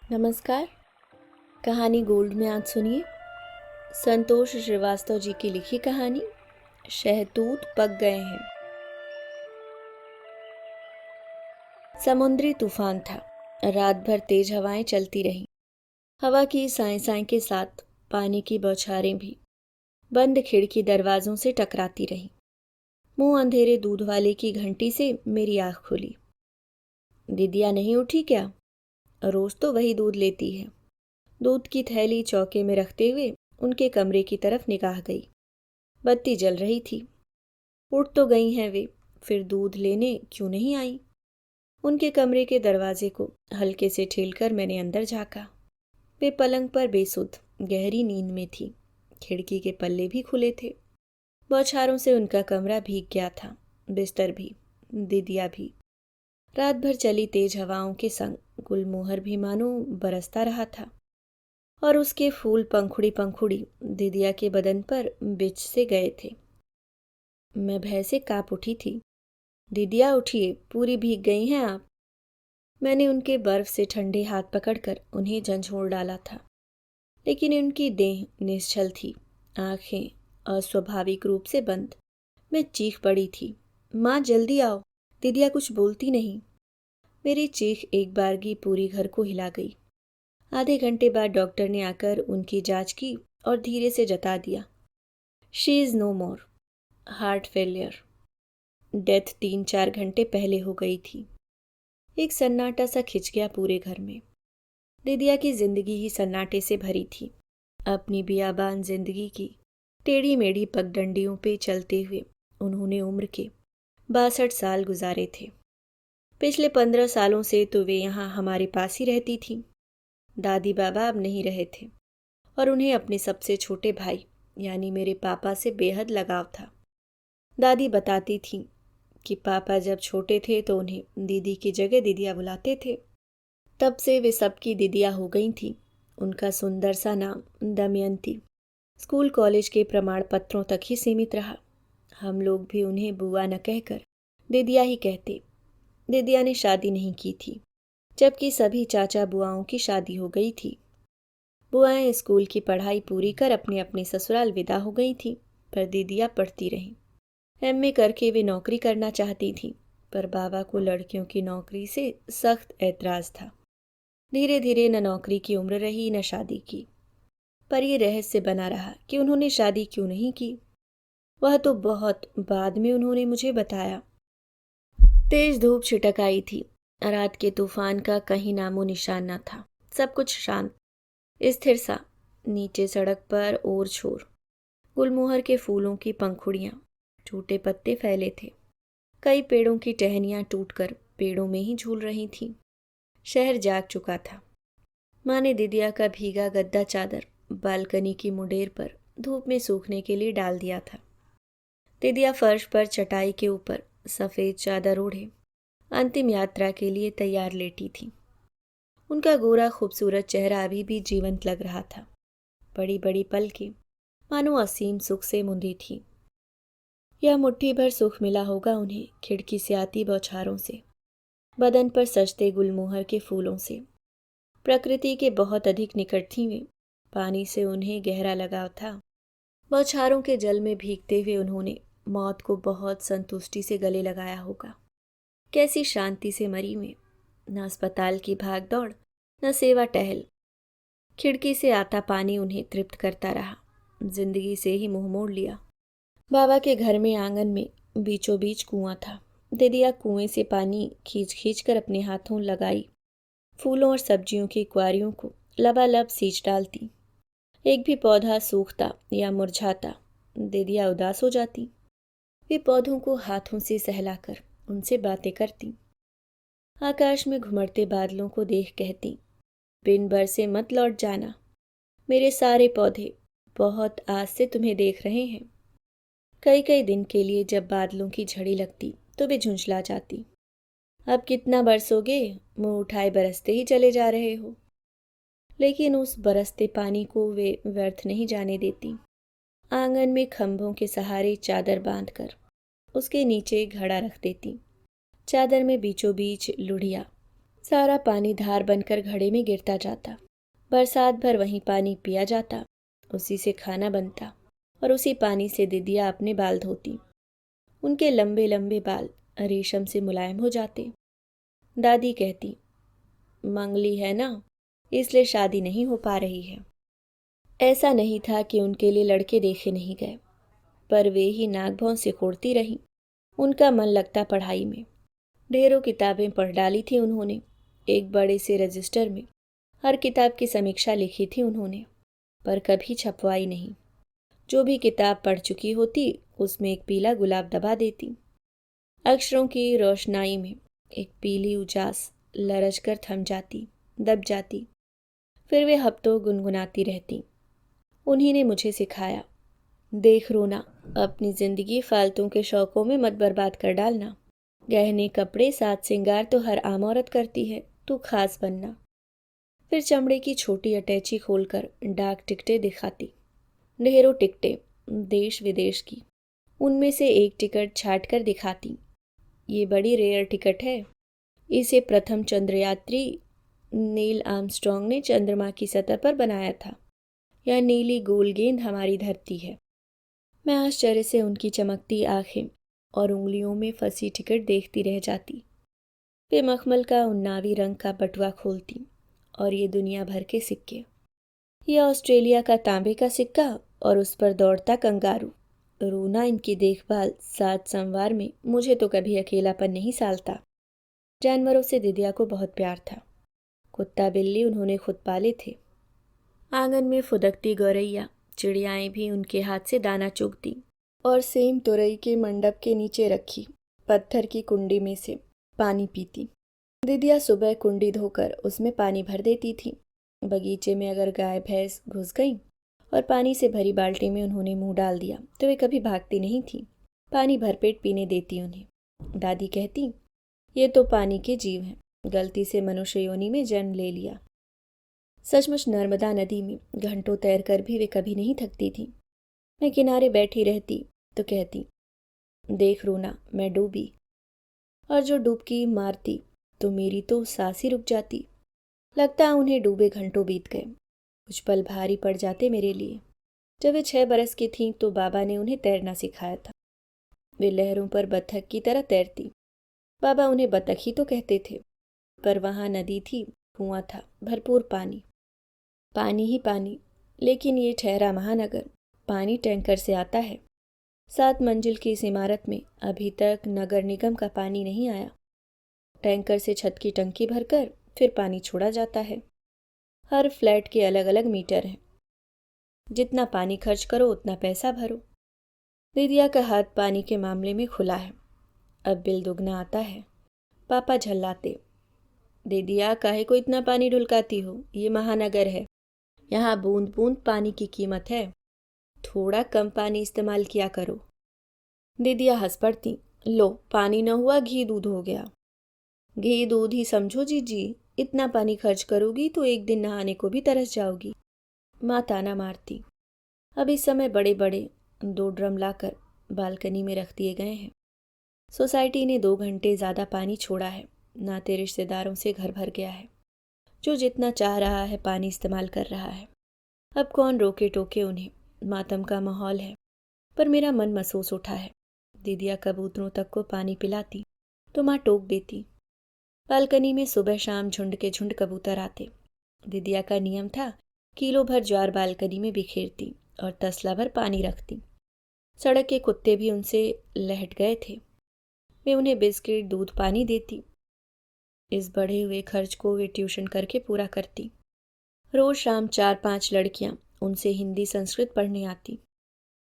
नमस्कार। कहानी गोल्ड में आज सुनिए संतोष श्रीवास्तव जी की लिखी कहानी शहतूत पक गए हैं। समुद्री तूफान था। रात भर तेज हवाएं चलती रहीं। हवा की साएं साएं के साथ पानी की बौछारें भी बंद खिड़की दरवाजों से टकराती रहीं। मुंह अंधेरे दूध वाले की घंटी से मेरी आंख खुली। दीदिया नहीं उठी क्या? रोज तो वही दूध लेती है। दूध की थैली चौके में रखते हुए उनके कमरे की तरफ निगाह गई। बत्ती जल रही थी। उठ तो गई हैं वे, फिर दूध लेने क्यों नहीं आई? उनके कमरे के दरवाजे को हल्के से ठेलकर मैंने अंदर झांका। वे पलंग पर बेसुध गहरी नींद में थी। खिड़की के पल्ले भी खुले थे। बौछारों से उनका कमरा भीग गया था, बिस्तर भी, दीदिया भी। रात भर चली तेज हवाओं के संग गुलमोहर भी मानो बरसता रहा था और उसके फूल पंखुड़ी पंखुड़ी दीदिया के बदन पर बिछ से गए थे। मैं भय से कांप उठी थी। दीदिया उठिए, पूरी भीग गई हैं आप। मैंने उनके बर्फ से ठंडे हाथ पकड़कर उन्हें झंझोड़ डाला था, लेकिन उनकी देह निश्चल थी, आंखें अस्वाभाविक रूप से बंद। मैं चीख पड़ी थी, माँ जल्दी आओ। दीदिया कुछ बोलती नहीं। मेरी चीख एक बारगी पूरी घर को हिला गई। आधे घंटे बाद डॉक्टर ने आकर उनकी जांच की और धीरे से जता दिया, she is no more, heart failure. Death 3-4 घंटे पहले हो गई थी। एक सन्नाटा सा खिंच गया पूरे घर में। दीदिया की जिंदगी ही सन्नाटे से भरी थी। अपनी बियाबान जिंदगी की टेढ़ी मेढ़ी पगडंडियों पे चलते हुए उन्होंने उम्र के 62 साल गुजारे थे। पिछले 15 सालों से तो वे यहाँ हमारे पास ही रहती थीं। दादी बाबा अब नहीं रहे थे और उन्हें अपने सबसे छोटे भाई यानी मेरे पापा से बेहद लगाव था। दादी बताती थीं कि पापा जब छोटे थे तो उन्हें दीदी की जगह दीदिया बुलाते थे। तब से वे सबकी दीदिया हो गई थीं। उनका सुंदर सा नाम दमयंती स्कूल कॉलेज के प्रमाण पत्रों तक ही सीमित रहा। हम लोग भी उन्हें बुआ न कहकर दीदिया ही कहते। दीदिया ने शादी नहीं की थी, जबकि सभी चाचा बुआओं की शादी हो गई थी। बुआएं स्कूल की पढ़ाई पूरी कर अपने अपने ससुराल विदा हो गई थीं, पर दीदिया पढ़ती रहीं। एमए करके वे नौकरी करना चाहती थीं, पर बाबा को लड़कियों की नौकरी से सख्त ऐतराज था। धीरे धीरे न नौकरी की उम्र रही न शादी की, पर यह रहस्य बना रहा कि उन्होंने शादी क्यों नहीं की। वह तो बहुत बाद में उन्होंने मुझे बताया। तेज धूप छिटक आई थी। रात के तूफान का कहीं नामो निशान न था। सब कुछ शांत स्थिर सा। नीचे सड़क पर ओर छोर गुलमोहर के फूलों की पंखुड़ियां, टूटे पत्ते फैले थे। कई पेड़ों की टहनियां टूटकर पेड़ों में ही झूल रही थीं। शहर जाग चुका था। माँ ने दीदिया का भीगा गद्दा चादर बालकनी की मुडेर पर धूप में सूखने के लिए डाल दिया था। दीदिया फर्श पर चटाई के ऊपर सफेद चादर ओढ़े अंतिम यात्रा के लिए तैयार लेटी थी। उनका गोरा खूबसूरत चेहरा अभी भी जीवंत लग रहा था। बड़ी बड़ी पलकें मानो असीम सुख से मुंदी थी। यह मुट्ठी भर सुख मिला होगा उन्हें खिड़की से आती बौछारों से, बदन पर सजते गुलमोहर के फूलों से। प्रकृति के बहुत अधिक निकट थी वे। पानी से उन्हें गहरा लगाव था। बौछारों के जल में भीगते हुए उन्होंने मौत को बहुत संतुष्टि से गले लगाया होगा। कैसी शांति से मरी में, न अस्पताल की भाग दौड़ न सेवा टहल। खिड़की से आता पानी उन्हें तृप्त करता रहा। जिंदगी से ही मुंह मोड़ लिया। बाबा के घर में आंगन में बीचों बीच कुआं था। दीदिया कुएं से पानी खींच खींच कर अपने हाथों लगाई फूलों और सब्जियों की क्वारियों को लबालब सींच डालती। एक भी पौधा सूखता या मुरझाता दीदिया उदास हो जाती। वे पौधों को हाथों से सहलाकर उनसे बातें करती। आकाश में घुमड़ते बादलों को देख कहती, बिन बरसे मत लौट जाना। मेरे सारे पौधे बहुत आस से तुम्हें देख रहे हैं। कई कई दिन के लिए जब बादलों की झड़ी लगती तो वे झुंझला जाती। अब कितना बरसोगे, मुंह उठाए बरसते ही चले जा रहे हो। लेकिन उस बरसते पानी को वे व्यर्थ नहीं जाने देती। आंगन में खंभों के सहारे चादर बांधकर उसके नीचे घड़ा रख देती। चादर में बीचों बीच लुढ़िया सारा पानी धार बनकर घड़े में गिरता जाता। बरसात भर वहीं पानी पिया जाता, उसी से खाना बनता और उसी पानी से दीदिया अपने बाल धोती। उनके लंबे लंबे बाल रेशम से मुलायम हो जाते। दादी कहती, मंगली है ना, इसलिए शादी नहीं हो पा रही है। ऐसा नहीं था कि उनके लिए लड़के देखे नहीं गए, पर वे ही नाक भौं सिकोड़ती रहीं। उनका मन लगता पढ़ाई में। ढेरों किताबें पढ़ डाली थी उन्होंने। एक बड़े से रजिस्टर में हर किताब की समीक्षा लिखी थी उन्होंने, पर कभी छपवाई नहीं। जो भी किताब पढ़ चुकी होती उसमें एक पीला गुलाब दबा देती। अक्षरों की रोशनाई में एक पीली उजास लरज कर थम जाती, दब जाती। फिर वे हफ्तों गुनगुनाती रहती। उन्हीं ने मुझे सिखाया, देख रोना, अपनी जिंदगी फालतू के शौकों में मत बर्बाद कर डालना। गहने कपड़े साथ सिंगार तो हर आम औरत करती है, तू खास बनना। फिर चमड़े की छोटी अटैची खोलकर डाक टिकटें दिखाती। ढेरों टिकटें, देश विदेश की। उनमें से एक टिकट छाट कर दिखाती। ये बड़ी रेयर टिकट है। इसे प्रथम चंद्रयात्री नील आर्मस्ट्रॉन्ग ने चंद्रमा की सतह पर बनाया था। यह नीली गोल गेंद हमारी धरती है। मैं आश्चर्य से उनकी चमकती आंखें और उंगलियों में फंसी टिकट देखती रह जाती। वे मखमल का उन्नावी रंग का बटुआ खोलती और ये दुनिया भर के सिक्के। यह ऑस्ट्रेलिया का तांबे का सिक्का और उस पर दौड़ता कंगारू। रोना, इनकी देखभाल सात संवार में मुझे तो कभी अकेलापन नहीं सालता। जानवरों से दिदिया को बहुत प्यार था। कुत्ता बिल्ली उन्होंने खुद पाले थे। आंगन में फुदकती गौरैया चिड़ियाएं भी उनके हाथ से दाना चुगती और सेम तुरई के मंडप के नीचे रखी पत्थर की कुंडी में से पानी पीती। दिदिया सुबह कुंडी धोकर उसमें पानी भर देती थी। बगीचे में अगर गाय भैंस घुस गई और पानी से भरी बाल्टी में उन्होंने मुंह डाल दिया तो वे कभी भागती नहीं थी। पानी भरपेट पीने देती उन्हें। दादी कहती, ये तो पानी के जीव हैं, गलती से मनुष्य योनि में जन्म ले लिया। सचमुच नर्मदा नदी में घंटों तैरकर भी वे कभी नहीं थकती थीं। मैं किनारे बैठी रहती तो कहती, देख रोना, मैं डूबी। और जो डुबकी मारती तो मेरी तो सांस ही रुक जाती। लगता उन्हें डूबे घंटों बीत गए। कुछ पल भारी पड़ जाते मेरे लिए। जब वे 6 बरस की थीं तो बाबा ने उन्हें तैरना सिखाया था। वे लहरों पर बत्तख की तरह तैरती। बाबा उन्हें बतख ही तो कहते थे, पर वहाँ नदी थी, कुआं था, भरपूर पानी, पानी ही पानी। लेकिन ये ठहरा महानगर, पानी टैंकर से आता है। 7 मंजिल की इस इमारत में अभी तक नगर निगम का पानी नहीं आया। टैंकर से छत की टंकी भरकर फिर पानी छोड़ा जाता है। हर फ्लैट के अलग अलग मीटर हैं। जितना पानी खर्च करो उतना पैसा भरो। दीदिया का हाथ पानी के मामले में खुला है। अब बिल दुगना आता है। पापा झल्लाते, दीदिया काहे को इतना पानी ढुलकाती हो, ये महानगर है, यहाँ बूंद बूंद पानी की कीमत है, थोड़ा कम पानी इस्तेमाल किया करो। दीदिया हंस पड़ती, लो पानी न हुआ घी दूध हो गया। घी दूध ही समझो जीजी, इतना पानी खर्च करोगी तो एक दिन नहाने को भी तरस जाओगी। माँ ताना मारती। अब इस समय बड़े बड़े 2 ड्रम लाकर बालकनी में रख दिए गए हैं। सोसाइटी ने 2 घंटे ज़्यादा पानी छोड़ा है। नाते रिश्तेदारों से घर भर गया है। जो जितना चाह रहा है पानी इस्तेमाल कर रहा है। अब कौन रोके टोके उन्हें। मातम का माहौल है, पर मेरा मन महसूस उठा है। दीदिया कबूतरों तक को पानी पिलाती तो माँ टोक देती। बालकनी में सुबह शाम झुंड के झुंड कबूतर आते। दीदिया का नियम था, किलो भर ज्वार बालकनी में बिखेरती और तसला भर पानी रखती। सड़क के कुत्ते भी उनसे लहट गए थे। वे उन्हें बिस्किट दूध पानी देती। इस बढ़े हुए खर्च को वे ट्यूशन करके पूरा करती। रोज शाम 4-5 लड़कियां उनसे हिंदी संस्कृत पढ़ने आती।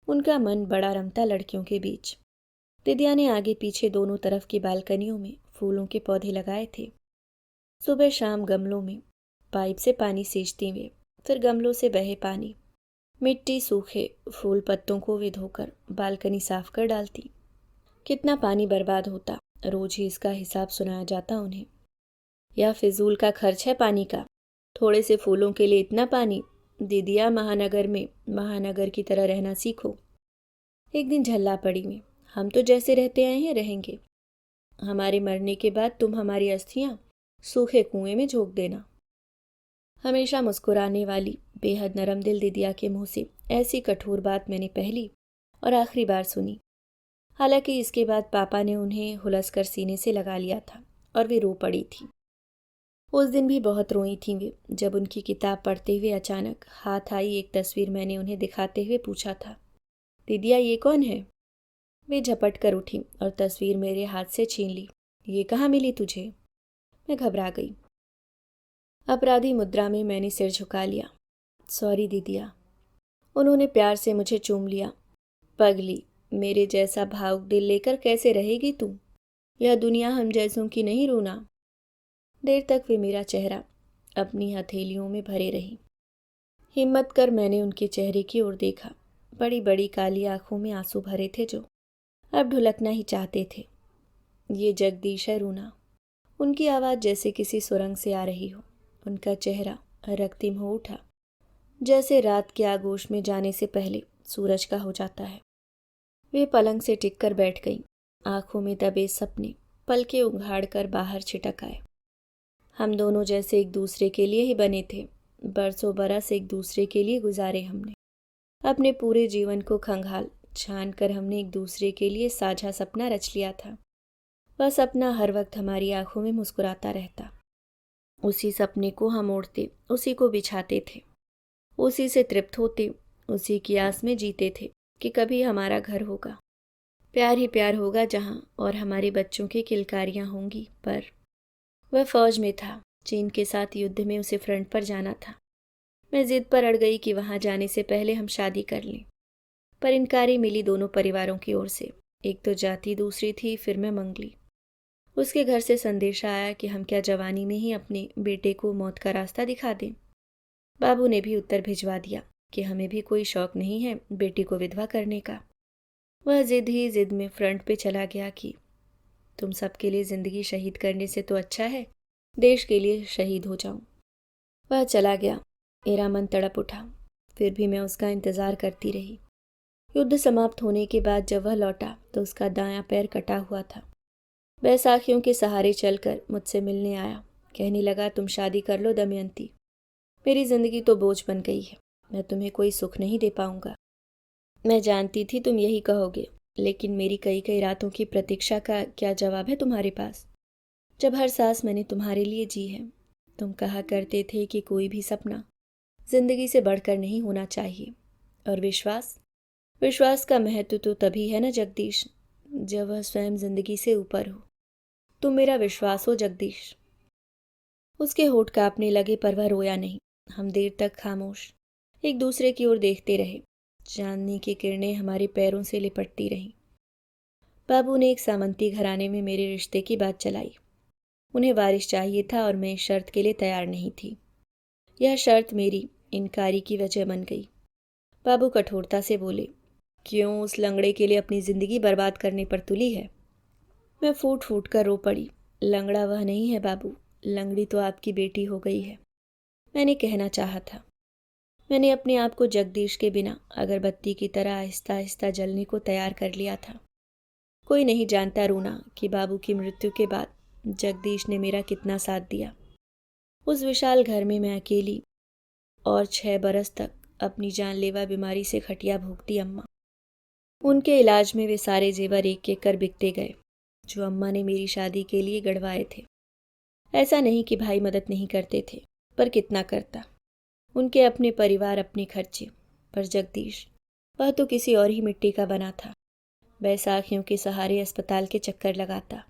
उनका मन बड़ा रमता लड़कियों के बीच। दीदिया ने आगे पीछे दोनों तरफ की बालकनियों में फूलों के पौधे लगाए थे। सुबह शाम गमलों में पाइप से पानी सींचती वे, फिर गमलों से बहे पानी, मिट्टी, सूखे फूल पत्तों को वे धोकर बालकनी साफ कर डालती। कितना पानी बर्बाद होता, रोज ही इसका हिसाब सुनाया जाता उन्हें। यह फिजूल का खर्च है पानी का, थोड़े से फूलों के लिए इतना पानी। दीदिया, महानगर में महानगर की तरह रहना सीखो। एक दिन झल्ला पड़ी में, हम तो जैसे रहते आए हैं रहेंगे। हमारे मरने के बाद तुम हमारी अस्थियां सूखे कुएं में झोंक देना। हमेशा मुस्कुराने वाली बेहद नरम दिल दीदिया के मुंह से ऐसी कठोर बात मैंने पहली और आखिरी बार सुनी। हालांकि इसके बाद पापा ने उन्हें हुलस कर सीने से लगा लिया था और वे रो पड़ी थी। उस दिन भी बहुत रोई थीं वे, जब उनकी किताब पढ़ते हुए अचानक हाथ आई एक तस्वीर मैंने उन्हें दिखाते हुए पूछा था, दीदिया ये कौन है? वे झपट कर उठी और तस्वीर मेरे हाथ से छीन ली। ये कहाँ मिली तुझे? मैं घबरा गई। अपराधी मुद्रा में मैंने सिर झुका लिया। सॉरी दीदिया। उन्होंने प्यार से मुझे चूम लिया। पगली, मेरे जैसा भावुक दिल लेकर कैसे रहेगी तू? यह दुनिया हम जैसों की नहीं रूना। देर तक वे मेरा चेहरा अपनी हथेलियों में भरे रही। हिम्मत कर मैंने उनके चेहरे की ओर देखा। बड़ी बड़ी काली आंखों में आंसू भरे थे जो अब ढुलकना ही चाहते थे। ये जगदीश है रूना। उनकी आवाज़ जैसे किसी सुरंग से आ रही हो। उनका चेहरा रक्तिम हो उठा, जैसे रात के आगोश में जाने से पहले सूरज का हो जाता है। वे पलंग से टिककर बैठ गईं। आंखों में दबे सपने पलके उघाड़ कर बाहर छिटक आए। हम दोनों जैसे एक दूसरे के लिए ही बने थे। बरसों बरस एक दूसरे के लिए गुजारे हमने। अपने पूरे जीवन को खंगाल छान कर हमने एक दूसरे के लिए साझा सपना रच लिया था। वह सपना हर वक्त हमारी आंखों में मुस्कुराता रहता। उसी सपने को हम ओढ़ते, उसी को बिछाते थे, उसी से तृप्त होते, उसी की आस में जीते थे कि कभी हमारा घर होगा, प्यार ही प्यार होगा जहाँ, और हमारे बच्चों की किलकारियाँ होंगी। पर वह फौज में था। चीन के साथ युद्ध में उसे फ्रंट पर जाना था। मैं जिद पर अड़ गई कि वहां जाने से पहले हम शादी कर लें, पर इनकारी मिली दोनों परिवारों की ओर से। एक तो जाति, दूसरी थी फिर मैं मंगली। उसके घर से संदेशा आया कि हम क्या जवानी में ही अपने बेटे को मौत का रास्ता दिखा दें। बाबू ने भी उत्तर भिजवा दिया कि हमें भी कोई शौक नहीं है बेटी को विधवा करने का। वह जिद ही जिद में फ्रंट पे चला गया कि तुम सबके लिए जिंदगी शहीद करने से तो अच्छा है देश के लिए शहीद हो जाऊं। वह चला गया। मेरा मन तड़प उठा। फिर भी मैं उसका इंतजार करती रही। युद्ध समाप्त होने के बाद जब वह लौटा तो उसका दायां पैर कटा हुआ था। बैसाखियों के सहारे चलकर मुझसे मिलने आया। कहने लगा, तुम शादी कर लो दमयंती। मेरी जिंदगी तो बोझ बन गई है। मैं तुम्हें कोई सुख नहीं दे पाऊंगा। मैं जानती थी तुम यही कहोगे, लेकिन मेरी कई कई रातों की प्रतीक्षा का क्या जवाब है तुम्हारे पास, जब हर सांस मैंने तुम्हारे लिए जी है। तुम कहा करते थे कि कोई भी सपना जिंदगी से बढ़कर नहीं होना चाहिए। और विश्वास, विश्वास का महत्व तो तभी है ना जगदीश, जब वह स्वयं जिंदगी से ऊपर हो। तुम मेरा विश्वास हो जगदीश। उसके होठ कांपने लगे पर वह रोया नहीं। हम देर तक खामोश एक दूसरे की ओर देखते रहे। चांदनी की किरणें हमारे पैरों से लिपटती रहीं। बाबू ने एक सामंती घराने में मेरे रिश्ते की बात चलाई। उन्हें वारिस चाहिए था और मैं इस शर्त के लिए तैयार नहीं थी। यह शर्त मेरी इनकारी की वजह बन गई। बाबू कठोरता से बोले, क्यों उस लंगड़े के लिए अपनी जिंदगी बर्बाद करने पर तुली है? मैं फूट फूट कर रो पड़ी। लंगड़ा वह नहीं है बाबू, लंगड़ी तो आपकी बेटी हो गई है। मैंने कहना चाहा था। मैंने अपने आप को जगदीश के बिना अगरबत्ती की तरह आहिस्ता आहिस्ता जलने को तैयार कर लिया था। कोई नहीं जानता रूना कि बाबू की मृत्यु के बाद जगदीश ने मेरा कितना साथ दिया। उस विशाल घर में मैं अकेली और 6 बरस तक अपनी जानलेवा बीमारी से खटिया भोगती अम्मा। उनके इलाज में वे सारे जेवर एक एक कर बिकते गए जो अम्मा ने मेरी शादी के लिए गढ़वाए थे। ऐसा नहीं कि भाई मदद नहीं करते थे, पर कितना करता। उनके अपने परिवार, अपने खर्चे। पर जगदीश, वह तो किसी और ही मिट्टी का बना था। बैसाखियों के सहारे अस्पताल के चक्कर लगाता।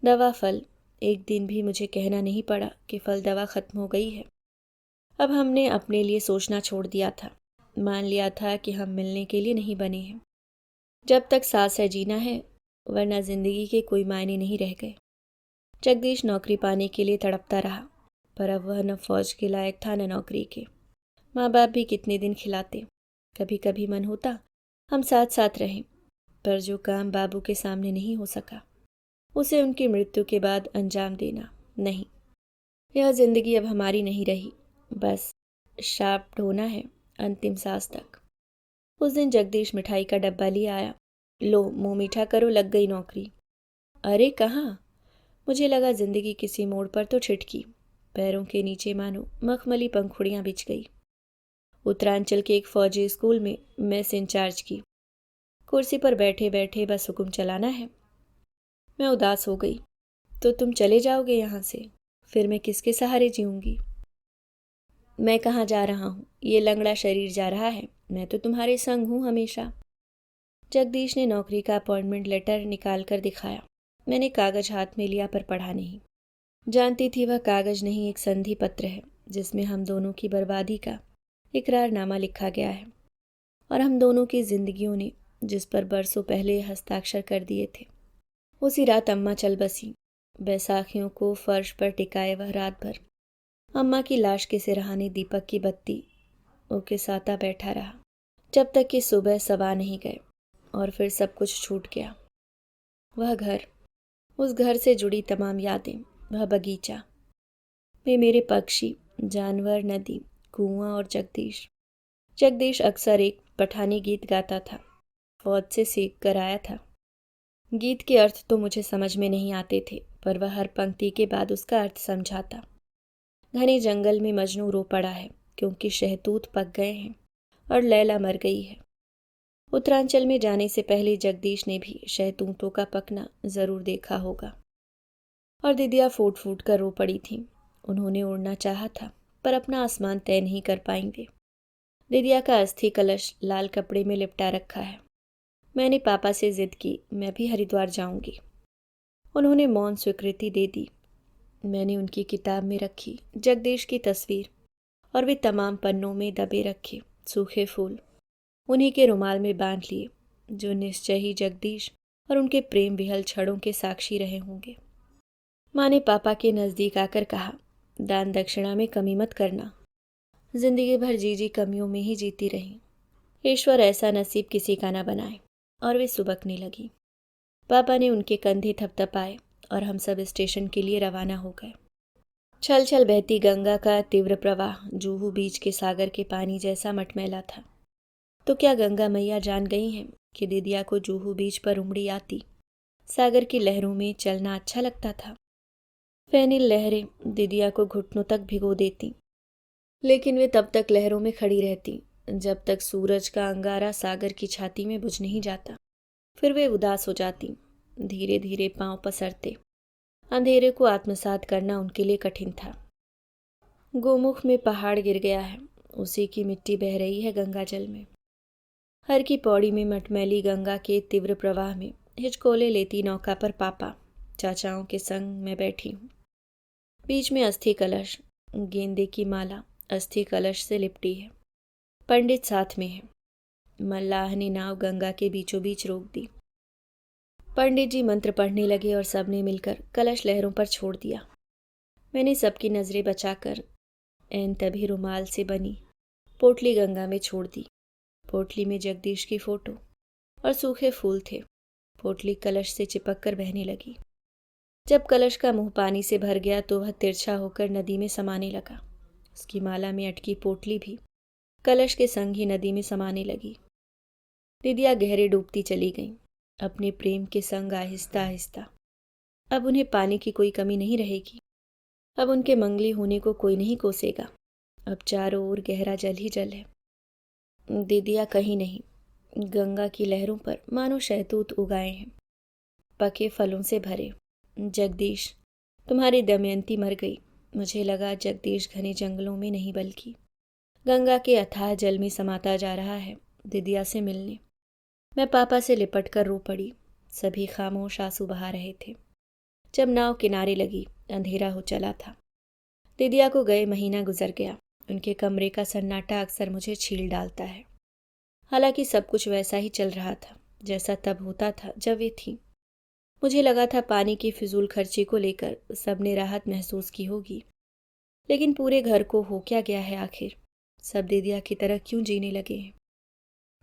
दवा फल, एक दिन भी मुझे कहना नहीं पड़ा कि फल दवा खत्म हो गई है। अब हमने अपने लिए सोचना छोड़ दिया था। मान लिया था कि हम मिलने के लिए नहीं बने हैं। जब तक सांस है जीना है, वरना जिंदगी के कोई मायने नहीं रह गए। जगदीश नौकरी पाने के लिए तड़पता रहा, पर अब वह न फौज के लायक था न नौकरी के। माँ बाप भी कितने दिन खिलाते। कभी कभी मन होता हम साथ साथ रहें, पर जो काम बाबू के सामने नहीं हो सका, उसे उनकी मृत्यु के बाद अंजाम देना। नहीं, यह जिंदगी अब हमारी नहीं रही। बस शाप ढोना है अंतिम सांस तक। उस दिन जगदीश मिठाई का डब्बा लिए आया। लो मुंह मीठा करो, लग गई नौकरी। अरे कहाँ? मुझे लगा जिंदगी किसी मोड़ पर तो छिटकी, पैरों के नीचे मानो मखमली पंखुड़ियां बिछ गई। उत्तरांचल के एक फौजी स्कूल में मेस इंचार्ज की कुर्सी पर बैठे बैठे बस हुक्म चलाना है। मैं उदास हो गई। तो तुम चले जाओगे यहाँ से, फिर मैं किसके सहारे जीऊंगी? मैं कहाँ जा रहा हूँ, ये लंगड़ा शरीर जा रहा है। मैं तो तुम्हारे संग हूँ हमेशा। जगदीश ने नौकरी का अपॉइंटमेंट लेटर निकाल कर दिखाया। मैंने कागज हाथ में लिया पर पढ़ा नहीं। जानती थी वह कागज नहीं, एक संधि पत्र है जिसमें हम दोनों की बर्बादी का इकरारनामा लिखा गया है और हम दोनों की जिंदगियों ने जिस पर बरसों पहले हस्ताक्षर कर दिए थे। उसी रात अम्मा चल बसी। बैसाखियों को फर्श पर टिकाए वह रात भर अम्मा की लाश के सिरहाने दीपक की बत्ती ओके साता बैठा रहा, जब तक कि सुबह सवा नहीं गए और फिर सब कुछ छूट गया। वह घर, उस घर से जुड़ी तमाम यादें, वह बगीचा, वे मेरे पक्षी, जानवर, नदी, कुआं और जगदीश। जगदीश अक्सर एक पठानी गीत गाता था, फौज से सीख कर आया था। गीत के अर्थ तो मुझे समझ में नहीं आते थे, पर वह हर पंक्ति के बाद उसका अर्थ समझाता। घने जंगल में मजनू रो पड़ा है क्योंकि शहतूत पक गए हैं और लैला मर गई है। उत्तरांचल में जाने से पहले जगदीश ने भी शहतूतों का पकना जरूर देखा होगा। और दीदिया फूट फूट कर रो पड़ी थीं। उन्होंने उड़ना चाहा था पर अपना आसमान तय नहीं कर पाएंगे। दीदिया का अस्थि कलश लाल कपड़े में लिपटा रखा है। मैंने पापा से जिद की, मैं भी हरिद्वार जाऊंगी। उन्होंने मौन स्वीकृति दे दी। मैंने उनकी किताब में रखी जगदीश की तस्वीर और वे तमाम पन्नों में दबे रखे सूखे फूल उन्हीं के रुमाल में बांध लिए, जो निश्चय ही जगदीश और उनके प्रेम विहल क्षणों के साक्षी रहे होंगे। माँ ने पापा के नज़दीक आकर कहा, दान दक्षिणा में कमी मत करना। जिंदगी भर जी कमियों में ही जीती रही। ईश्वर ऐसा नसीब किसी का ना बनाए। और वे सुबकने लगी। पापा ने उनके कंधे थपथपाए और हम सब स्टेशन के लिए रवाना हो गए। छल छल बहती गंगा का तीव्र प्रवाह जूहू बीच के सागर के पानी जैसा मटमैला था। तो क्या गंगा मैया जान गई हैं कि दीदिया को जूहू बीच पर उमड़ी आती सागर की लहरों में चलना अच्छा लगता था। फैनिल लहरें दीदिया को घुटनों तक भिगो देती, लेकिन वे तब तक लहरों में खड़ी रहती जब तक सूरज का अंगारा सागर की छाती में बुझ नहीं जाता। फिर वे उदास हो जाती। धीरे धीरे पांव पसरते। अंधेरे को आत्मसात करना उनके लिए कठिन था। गोमुख में पहाड़ गिर गया है, उसी की मिट्टी बह रही है गंगा जल में। हर की पौड़ी में मटमैली गंगा के तीव्र प्रवाह में हिचकोले लेती नौका पर पापा चाचाओं के संग मैं बैठी हूँ। बीच में अस्थि कलश, गेंदे की माला अस्थि कलश से लिपटी है। पंडित साथ में है। मल्लाह ने नाव गंगा के बीचों बीच रोक दी। पंडित जी मंत्र पढ़ने लगे और सबने मिलकर कलश लहरों पर छोड़ दिया। मैंने सबकी नजरें बचाकर ऐन तभी रुमाल से बनी पोटली गंगा में छोड़ दी। पोटली में जगदीश की फोटो और सूखे फूल थे। पोटली कलश से चिपक कर बहने लगी। जब कलश का मुंह पानी से भर गया तो वह तिरछा होकर नदी में समाने लगा। उसकी माला में अटकी पोटली भी कलश के संग ही नदी में समाने लगी। दीदिया गहरे डूबती चली गईं, अपने प्रेम के संग आहिस्ता आहिस्ता। अब उन्हें पानी की कोई कमी नहीं रहेगी। अब उनके मंगली होने को कोई नहीं कोसेगा। अब चारों ओर गहरा जल ही जल है। दीदिया कहीं नहीं, गंगा की लहरों पर मानो शहतूत उगाए हैं, पके फलों से भरे। जगदीश, तुम्हारी दमयंती मर गई। मुझे लगा जगदीश घने जंगलों में नहीं बल्कि गंगा के अथाह जल में समाता जा रहा है दीदिया से मिलने। मैं पापा से लिपट कर रो पड़ी। सभी खामोश आंसू बहा रहे थे। जब नाव किनारे लगी अंधेरा हो चला था। दीदिया को गए महीना गुजर गया। उनके कमरे का सन्नाटा अक्सर मुझे छील डालता है। हालांकि सब कुछ वैसा ही चल रहा था जैसा तब होता था जब वे थी। मुझे लगा था पानी की फिजूल खर्ची को लेकर सबने राहत महसूस की होगी, लेकिन पूरे घर को हो क्या गया है आखिर? सब दीदिया की तरह क्यों जीने लगे हैं?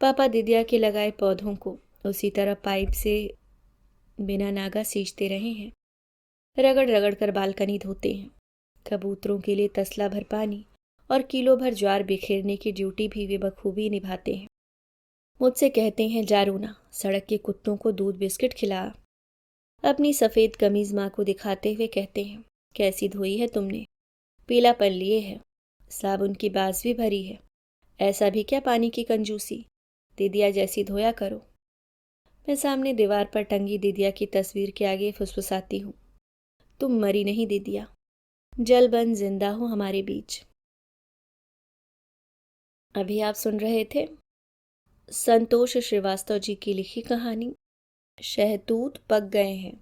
पापा दीदिया के लगाए पौधों को उसी तरह पाइप से बिना नागा सींचते रहे हैं। रगड़ रगड़ कर बालकनी धोते हैं। कबूतरों के लिए तसला भर पानी और किलो भर ज्वार बिखेरने की ड्यूटी भी वे बखूबी निभाते हैं। मुझसे कहते हैं, जा रूना, सड़क के कुत्तों को दूध बिस्किट खिला। अपनी सफ़ेद कमीज माँ को दिखाते हुए कहते हैं, कैसी धोई है तुमने, पीलापन लिए है, साबुन की बास भी भरी है, ऐसा भी क्या पानी की कंजूसी, दीदिया जैसी धोया करो। मैं सामने दीवार पर टंगी दीदिया की तस्वीर के आगे फुसफुसाती हूँ, तुम मरी नहीं दीदिया, जल बन जिंदा हो हमारे बीच। अभी आप सुन रहे थे संतोष श्रीवास्तव जी की लिखी कहानी शहतूत पक गए हैं।